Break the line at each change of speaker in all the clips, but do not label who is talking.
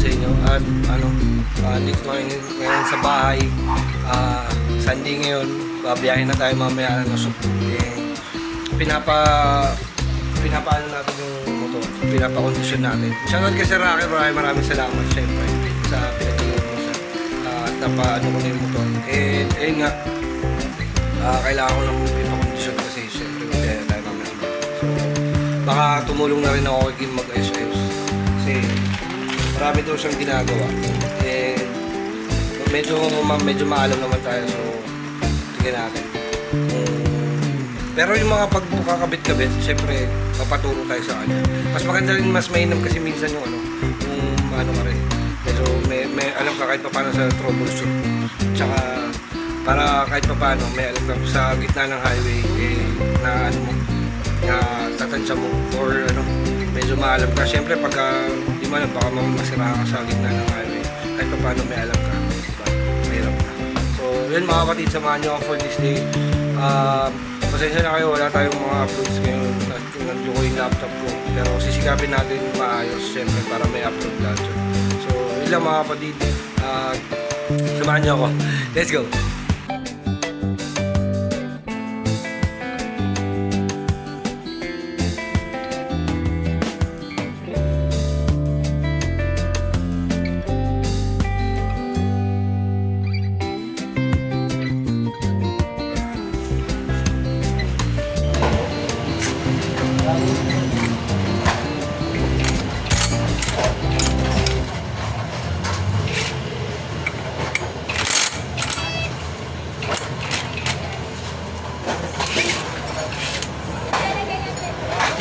sa inyo. At dito ngayon sa bahay. Sunday ngayon, babiyahin na tayo mamaya na Subo. Pinapaano natin yung motor, pinapakondisyon natin. Shoutout kay Sir Rocky, maraming salamat syempre sa pinatulong mo sa at napaano ko na yung motor. Ayun nga, kailangan ko lang ipakondisyon kasi syempre mabiyahin tayo mamaya. So, baka tumulong na rin ako kay Kim mag-ayos-ayos. Kasi marami daw siyang ginagawa. Medyo maalam naman tayo, so tingnan natin. Pero yung mga pagkakabit-kabit, syempre papaturo tayo sa kanya. Mas maganda rin, mas mainam kasi minsan yung ka rin. Medyo may alam ka kahit paano sa troubleshoot. Tsaka para kahit paano may alam ka sa gitna ng highway na tatansya mo or medyo maalam ka. Syempre pagka di mo alam, baka masira ka sa gitna ng highway. Kahit paano may alam ka. Diba? Mahirap na. So yun mga kapatid, samahan nyo ako for this day. Pasensya na kayo, wala tayong mga uploads ngayon at nagluko yung laptop ko. Pero sisikapin natin maayos syempre para may upload lahat yun. So yun lang mga kapatid, samahan nyo ako. Let's go!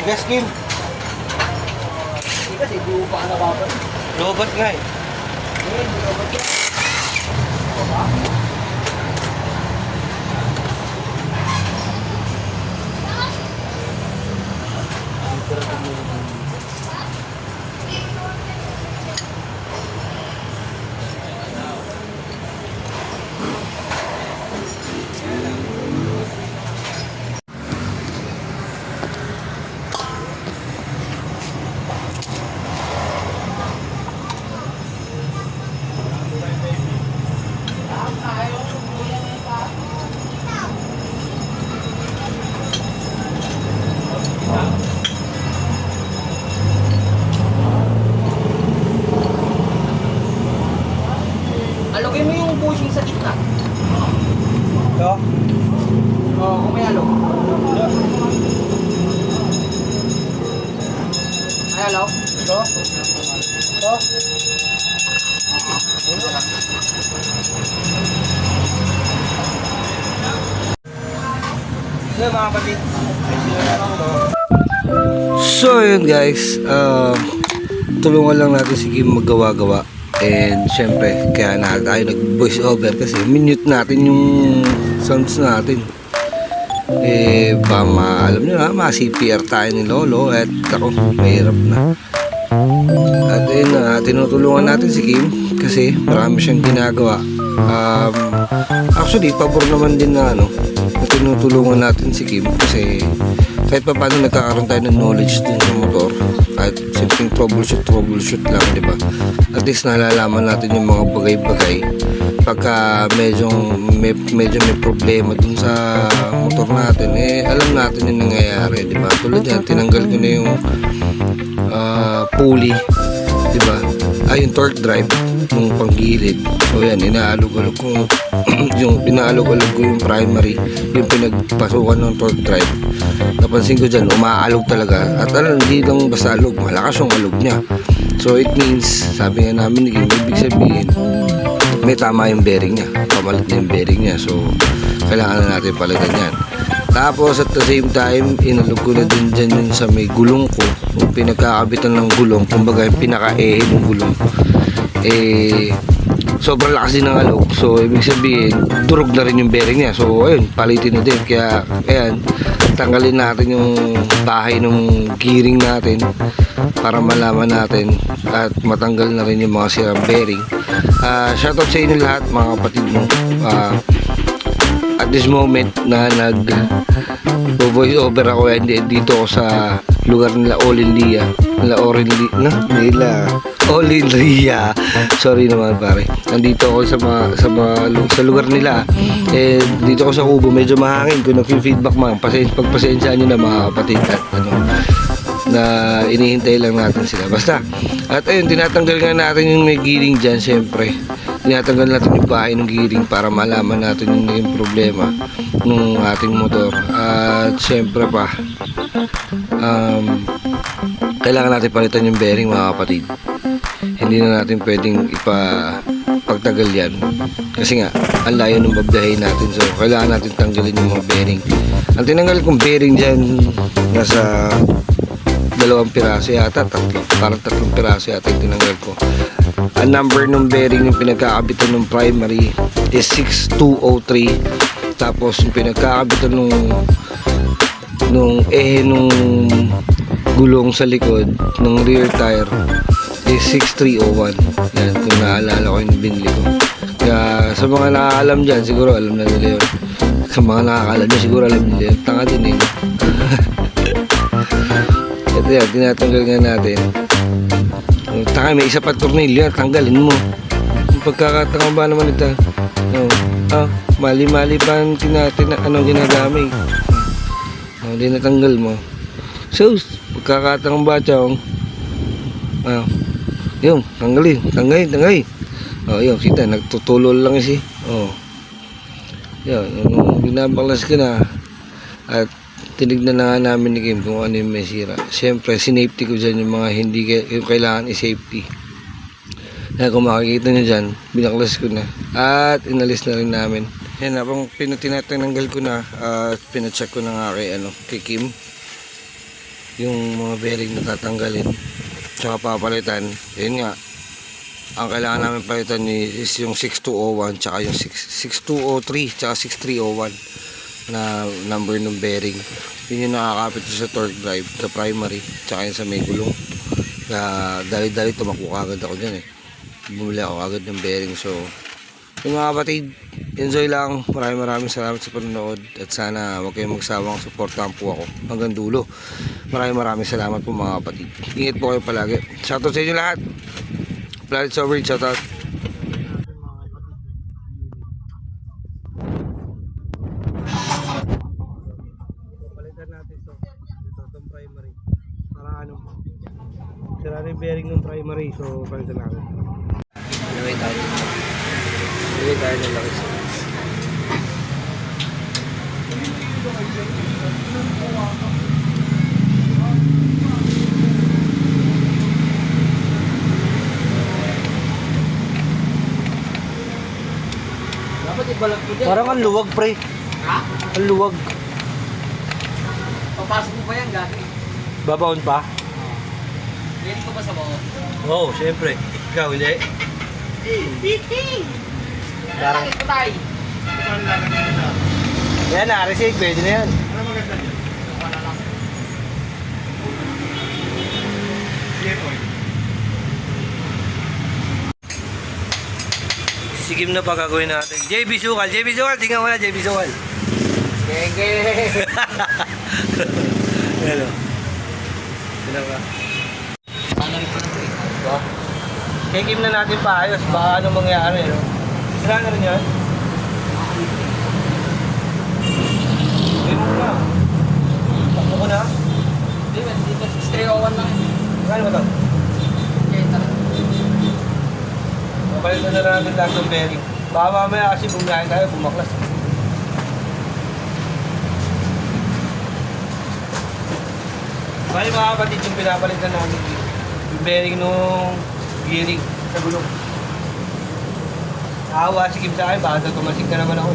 Tigas, Kim.
Tigas, hindi pa ka nakapal.
Robot nga eh.
Hindi robot yan. Ito ba? Alogin mo yung bushing sa gitna.
Ito?
Oo, kung may alog. Ay, alog?
Ito? Ito? Ito mga kapatid. So yun guys, tulungan lang natin si Kim maggawa-gawa. And syempre, kaya na tayo nag-voice over kasi minute natin yung sounds natin. Alam nyo na, ma-CPR tayo ni Lolo at ako, mahirap na. At ayun na, tinutulungan natin si Kim kasi marami siyang ginagawa. Actually, pabor naman din na na tinutulungan natin si Kim kasi kahit pa paano nagkakaroon tayo ng knowledge din sa motor at simpleng troubleshoot lang, di ba? At least nalalaman natin yung mga bagay-bagay pagka medyo may problema dun sa motor natin, alam natin yung nangyayari, di ba? Tulad yan, tinanggal ko na yung pulley, di ba? Yung torque drive ng panggilid. So yan, inaalog-alog ko yung primary, yung pinagpasukan ng torque drive. Napansin ko dyan, umaalog talaga. At hindi lang basta alog, malakas yung alog niya. So it means, sabi nga namin, ibig sabihin, may tama yung bearing niya. Pamalit na yung bearing niya. So kailangan na natin palitan yan. Tapos at the same time, inalog ko na din dyan yun sa may gulong ko. Yung pinagkakabitan ng gulong, kumbaga yung pinaka-ehe ng gulong. Sobrang lakas din ng alog. So ibig sabihin, durog na rin yung bearing niya. So ayun, palitin na din. Kaya ayan, tanggalin natin yung bahay ng gearing natin para malaman natin at matanggal na rin yung mga sirang bearing. Shoutout sa inyo lahat mga kapatid mo. At this moment na nag voice over ako, hindi dito ako sa lugar nila Olindia. Olindia. Sorry naman pare. Nandito ako sa lugar nila. Eh dito ako sa Kubo, medyo mahangin. Kung nag-feedback man, pagpasensyaan niyo na mga kapatid at na inihintay lang natin sila. Basta, at ayun, tinatanggal nga natin yung may giring dyan, syempre. Tinatanggal natin yung bahay ng giring para malaman natin yung naging problema ng ating motor. At syempre pa, kailangan natin palitan yung bearing mga kapatid. Hindi na natin pwedeng pagtagal yan. Kasi nga, ang layo ng babiyahin natin. So, kailangan natin tanggalin yung mga bearing. Ang tinanggal kong bearing dyan, nasa 2 piraso yata, parang 3 piraso yata yung tinanggal ko. Ang number ng bearing yung pinagkakabitan ng primary is 6203. Tapos yung pinagkakabitan nung gulong sa likod ng rear tire is 6301. Yan, kung naalala ko yung binili ko. Kaya sa mga nakakalam dyan, siguro alam na nila yun. Sa mga nakakalam dyan, siguro alam nila yun. Tanga din eh. Ito yan, tinatanggal nga natin. Tanga, may isa pa tornilyo, tanggalin mo. Yung pagkakatanga ba naman ito? Mali-mali pa ang ginagamit. Hindi natanggal mo. So, pagkakatanga ba chong? Yung, tanggalin. Yung, kita, nagtutulol lang kasi. Yan, binabaklas ka na. At tinignan na nga namin ni Kim kung ano yung may sira. Siyempre, sinafety ko dyan yung mga yung kailangan i-safety. Kaya kung makikita nyo dyan, binaklas ko na. At inalis na rin namin. Yan, habang tinatanggal ko na at pinacheck ko na nga kay Kim yung mga bearing na tatanggalin tsaka papalitan. Yun nga, ang kailangan namin palitan is yung 6201 tsaka yung 6203 tsaka 6301 na number ng bearing. Yun yung nakakapit sa torque drive, sa primary tsaka yung sa may gulong. Kaya dali-dali tumakbo agad ako dyan eh. Bumili ako agad ng bearing. So yung mga kapatid, enjoy lang. Maraming salamat sa panonood at sana huwag kayong magsawang suportahan po ako hanggang dulo. Maraming salamat po mga kapatid. Ingat po kayo palagi. Shoutout sa inyo lahat. Planet Sovereign, shoutout. Palitan natin ito. Itong primary. Para sira na yung bearing ng primary. So palitan natin. Anyway tayo ng laki sa parang ang luwag pre.
Ha?
Ang luwag.
Papasok mo ba yan, gagi?
Babaon pa?
Pwede ko ba sa bao?
Oo, syempre. Ikaw, hindi? Parang
Bakit ko tayo?
yan na, receive. Pwede na yan.
Ano maganda dyan? Wala lang.
Sigim na pa gagawin natin. JB Sukal, tingnan mo na JB Sukal.
Genge!
Hello. Tingnan ka.
Ano ito na ito?
Ba? Kikim na natin pa ayos. Baka ano mangyari, no? Sira na rin yan? Hindi mo na. Takbo ko na.
Hindi ba? 6301 lang.
Kano ba ito?
Okay, tara.
Mabalitan na natin lahat ng bearing. Baka mamaya kasi bumiyahin tayo, bumaklas. Bali mga kapatid, yung pinapalitan namin yung bearing nung gearing sa gulong. Nakawa si Kim sa akin, baka tumasig ka naman ako.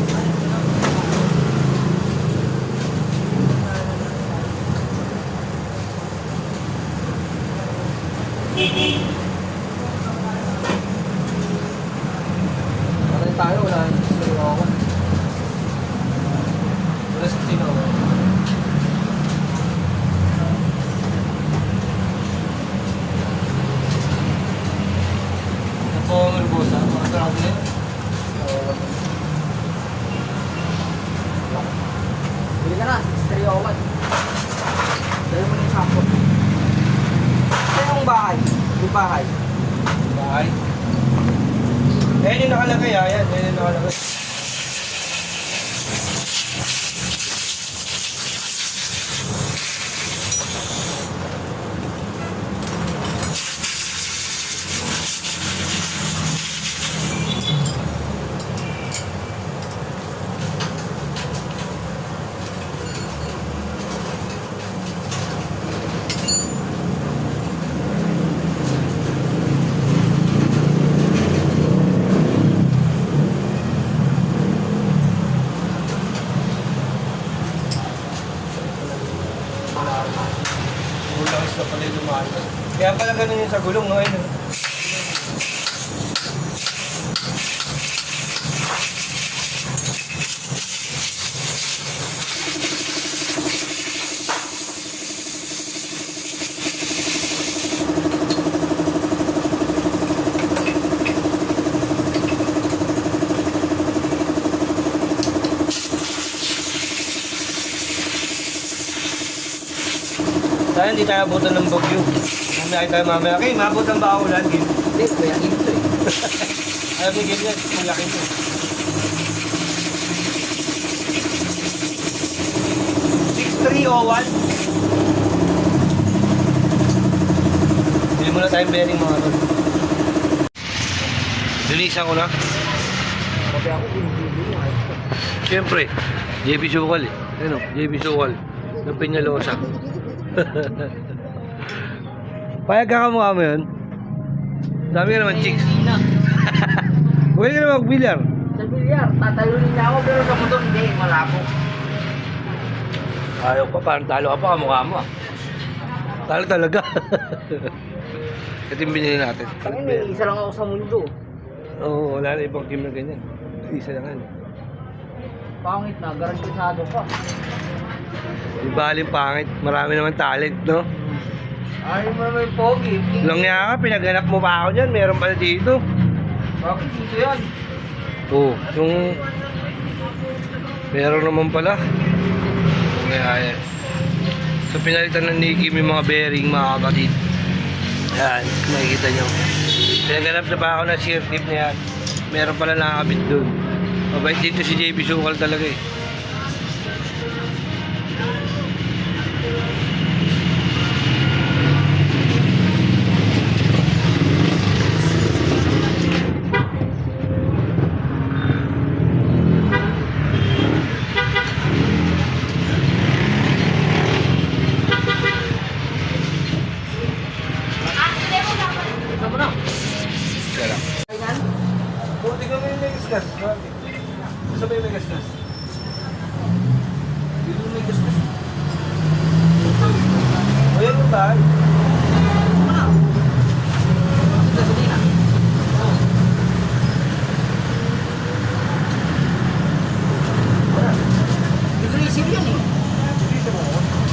Patay tayo, wala. 6301.
Wala 16 ako. Ito po ang rubosa. Makasarap na yun.
Bili ka na, 6301. Dali mo na yung sample. bahay.
Bahay. Ayan yung nakalagay ha. Ayan yung nakalagay. Ulang isla pala yung dumaan. Kaya pala ganun yung sa gulong, no? Ayun. Tayo hindi tayo abutan ng bagyo. Mamaya tayo mamaya. Okay, maabutan ba ako ulan?
Hindi, kaya ito eh.
Alam niyo, ganyan. Kung laki ito. 6301. Bili muna tayong bearing mga tol. Linisan ko na.
Sabi ako, hindi mo.
Siyempre, JB Sukal eh. Ano, JB Sukal. Ng Peñalosa. Payag ka mukha mo yun? Dami ka naman chicks.
Hindi na.
Pwede ka naman mag-bilyar.
Sa bilyar, tatalunin niya ako pero sa motor hindi, malabo.
Ayaw pa, parang talo ka pa kamukha mo ah. Talo talaga. Ito yung binili natin.
Kaya isa lang ako sa mundo.
Oo, wala na ibang team na ganyan. Isa lang yan.
Pangit na, garantisado pa.
Di baling pangit. Marami naman talent, no?
Ay mo naman yung pogi.
Lang nga ka, pinaganap mo pa ako dyan. Meron pala dito.
Bakit dito yan?
Oo, yung... Meron naman pala. Kaya yan. So pinalitan ng Nikki may mga bearing mga kapatid. Yan, makikita nyo. Pinaganap na pa ako na shear tip na yan. Meron pala nakakabit dun. Mabait dito si JB Sukal talaga eh.
Ito mo na.
Kaya lang.
Ayan.
Buti ka may gasgas. Sabay may gasgas.
Dito may gusto.
O yan yung tayo.
Ito mo na. Gasolina. Aggressive yan eh.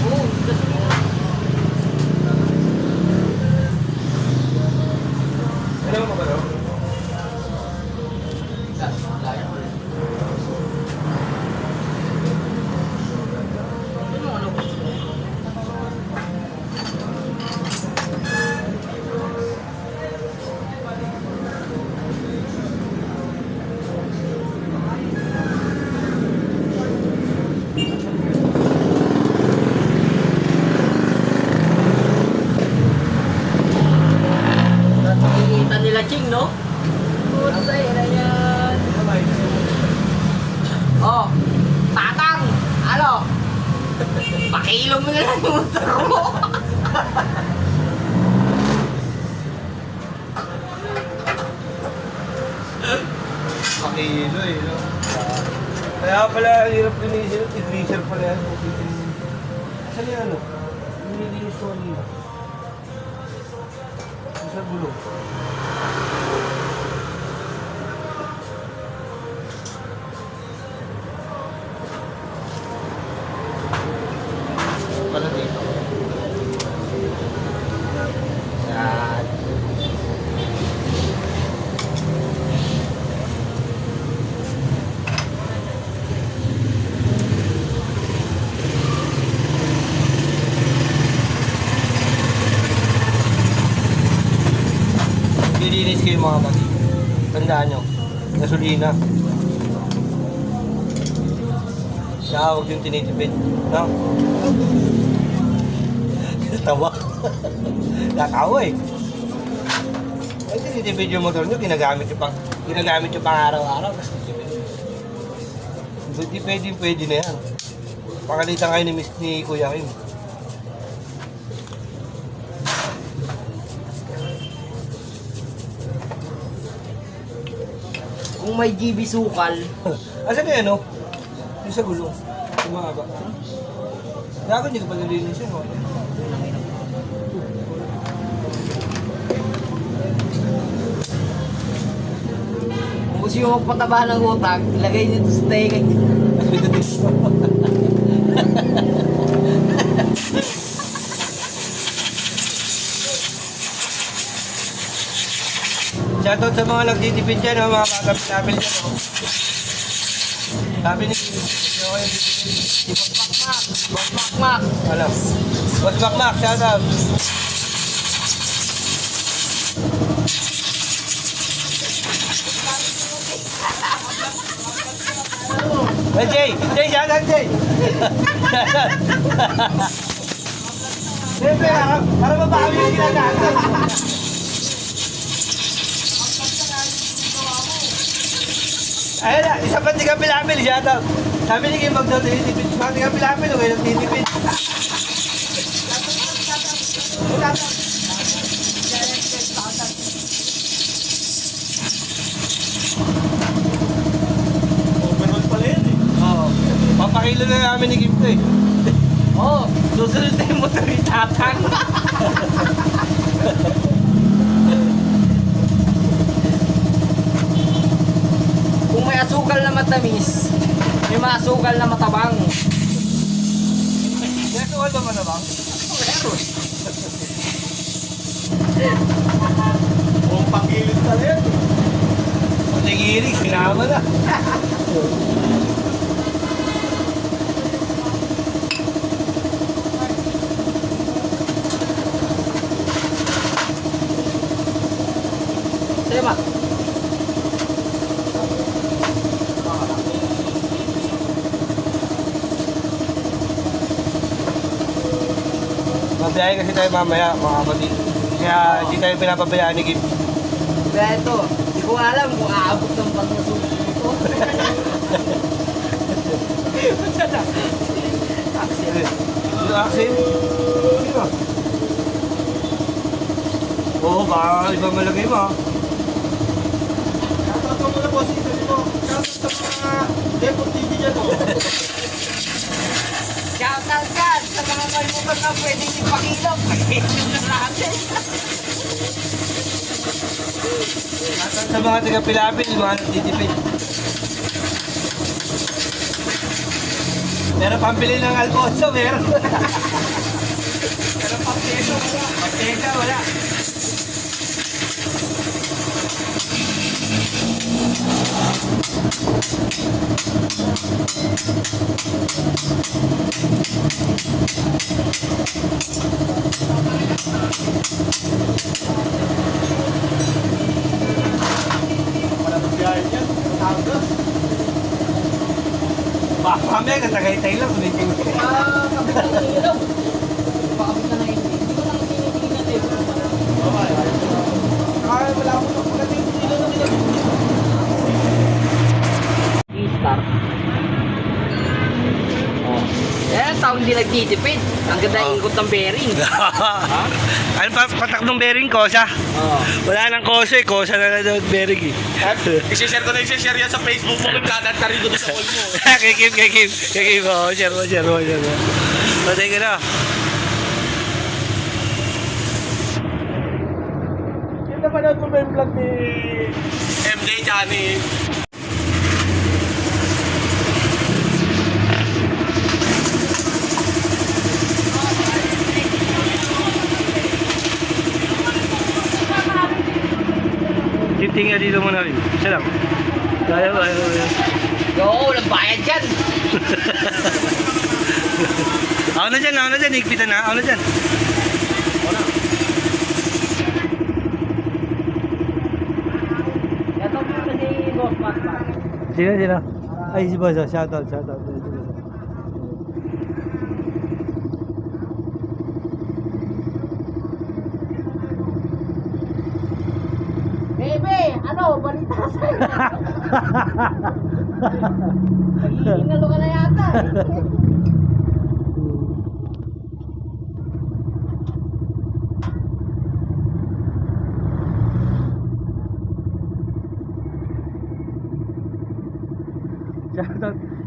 Oo, gasolina.
Alam mo ba no?
Nakikita nila Ching, no? Puta, ina yan. Oh, tatang! Ano? Pakilo mo na lang yung motor mo.
Pakilo eh, no? Kaya pala, hirap linisir. Igniser pala yan. Saan yan, ano? Nililinis ko kanina. Sa gulong. Pala dito. Yan. kayo mga kapatid. Tandaan nyo, gasolina. Kaya huwag yung tinitipid. No? Tawa. Nakawa eh. Ay, tinitipid yung motor nyo, ginagamit yung pang araw-araw. Hindi pwede na yan. Pakalitan kayo ni Kuya Kim.
Kung may GB sukal,
Asan na yan, no? Yung sa gulong. Yung mahaba. Dapat hindi ko pa nalinis yun, no?
kung gusto nyo magpataba ng utang, ilagay nyo ito sa tenga nyo.
Shoutout sa mga nagtitipid dyan, no? Mga kakapit-tapil dyan, no? Sabi ni Kim, hindi ako yung titipid.
Si Boss Makmak.
Alam. Boss Makmak, shoutout. Hey, Jay, shoutout, Jay. Siyempre, para mabawi yung ginagawa. Ayun na, isa pa di kapil-apil, shoutout. Sabi ni Kim, magdoditipid. Mga di kapil-apil, okay, nagtitipid.
Overall pala yan eh.
Oo. Papakilo na namin ni Kim to eh.
Oo, susunod na yung motor ni Tatang. Kung may asukal na matamis, may masukal na matabang.
Nasuwal ba man na bang?
Meron.
Kung panggilit pala yan eh.
Patigiri, sinama na.
Tema.
Mabiyahe kasi tayo mamaya, mga kapatid. Kaya hindi tayo pinapabayaan ni Kim.
Kaya ito, hindi ko alam kung aabot ng pagmasulit ito. Taxi.
Yung accent? Sino? Oo, baka iba malagay mo.
Shoutout mo muna po si Ito. Shoutout sa mga Depot TV dyan oh.
Shoutout yan sa mga may motor na pwedeng ipakilap. Pakilap na natin.
At sa mga taga-Pilapil, mga nagtitipid. Pero pambili ng Alfonso, meron. Pero pampeso, wala. Pampeso, wala.
Wala nang biyahe yan. Tanga.
Baka mamaya, katagay-tay lang. Ulitin ko.
Kabit na ng ilaw. Pakabit na ng ilaw. Hindi ko lang tinitingin natin.
Kaya wala ko nang pagdating dito na nila.
I-start. Oh. Eh, taong hindi nagtitipid. Ang ganda
Oh.
ikot ng bearing.
Ano pa, patak ng bearing ko, siya?
Oh.
Wala nang kosa eh, kosa na lang daw bearing eh.
I-share ko na i-share yan sa Facebook mo. Kung dadanta rin doon sa wall mo.
kay Kim, oh, share mo. Patay ka na.
Yung napanood ko ba yung vlog ni MJ Johnny?
Tingnan dito muna rin. Isa lang. Ayaw.
Oo, walang bayad dyan.
Ako na dyan. Higpitan na. Ako na dyan.
Sino? Ay, si Boss. Shoutout.
Bebe, ano, balita sa'yo. Nagigingalo ka na yata eh.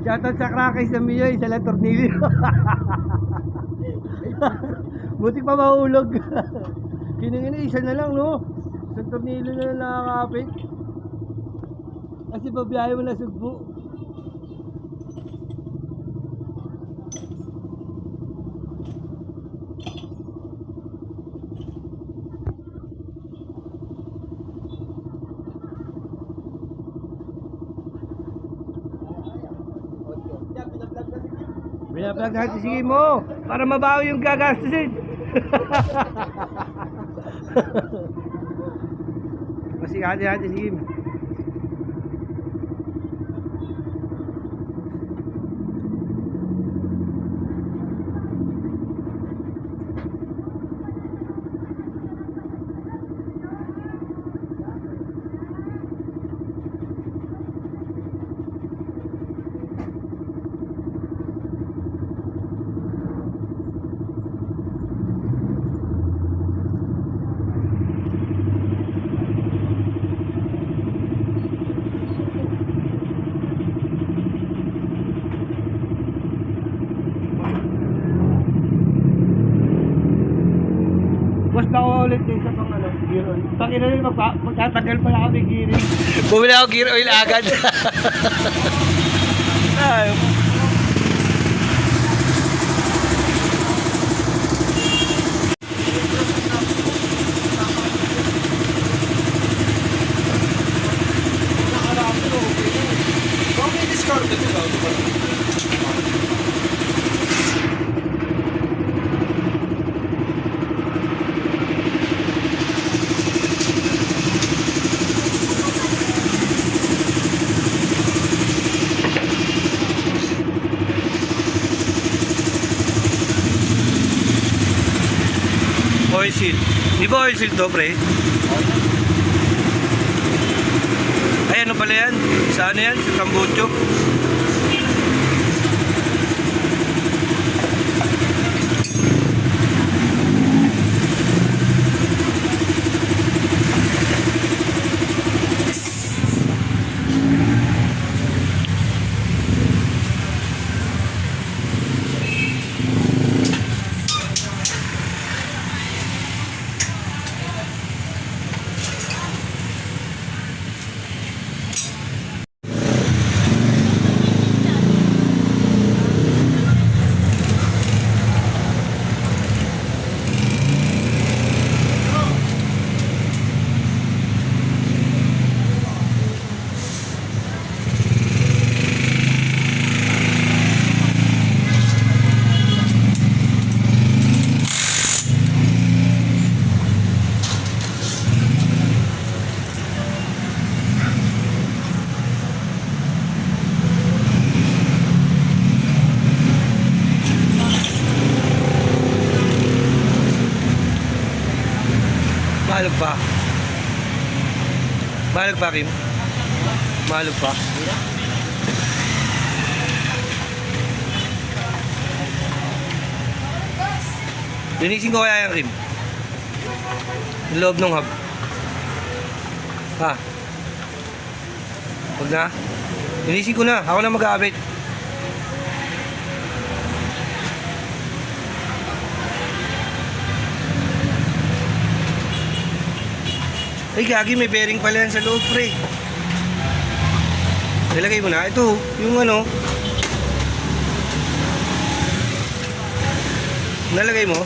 Shoutout sa Crackers na Miyoy, sa lang tornilyo. Butik pa mahulog. Kinangin isa na lang, no? Sa tornilyo na lang nakakapit. Kasi babiyahe mo na sugbo. Binaplug natin sige mo para mabawi yung gagastusin. Kasi hati-hati sige mo. Boss, baka ulit din sa pang gear oil. Pakina rin, magtatagal pala kami gearing.
Bumili ako gear oil agad.
Ay,
Oil seal. Di ba oil seal to, pre? Ay, ano pala yan? Sa ano yan? Sa Tambucho? Mahalog pa. Mahalog pa, Kim. Mahalog pa. Linisin ko kaya yan, Kim. Yung loob ng hub. Ha? Huwag na. Linisin ko na. Ako na mag-aabit. Ay, gagi, may bearing pala yan sa loob, pre. Nilagay mo na. Ito, yung ano. Nalagay mo.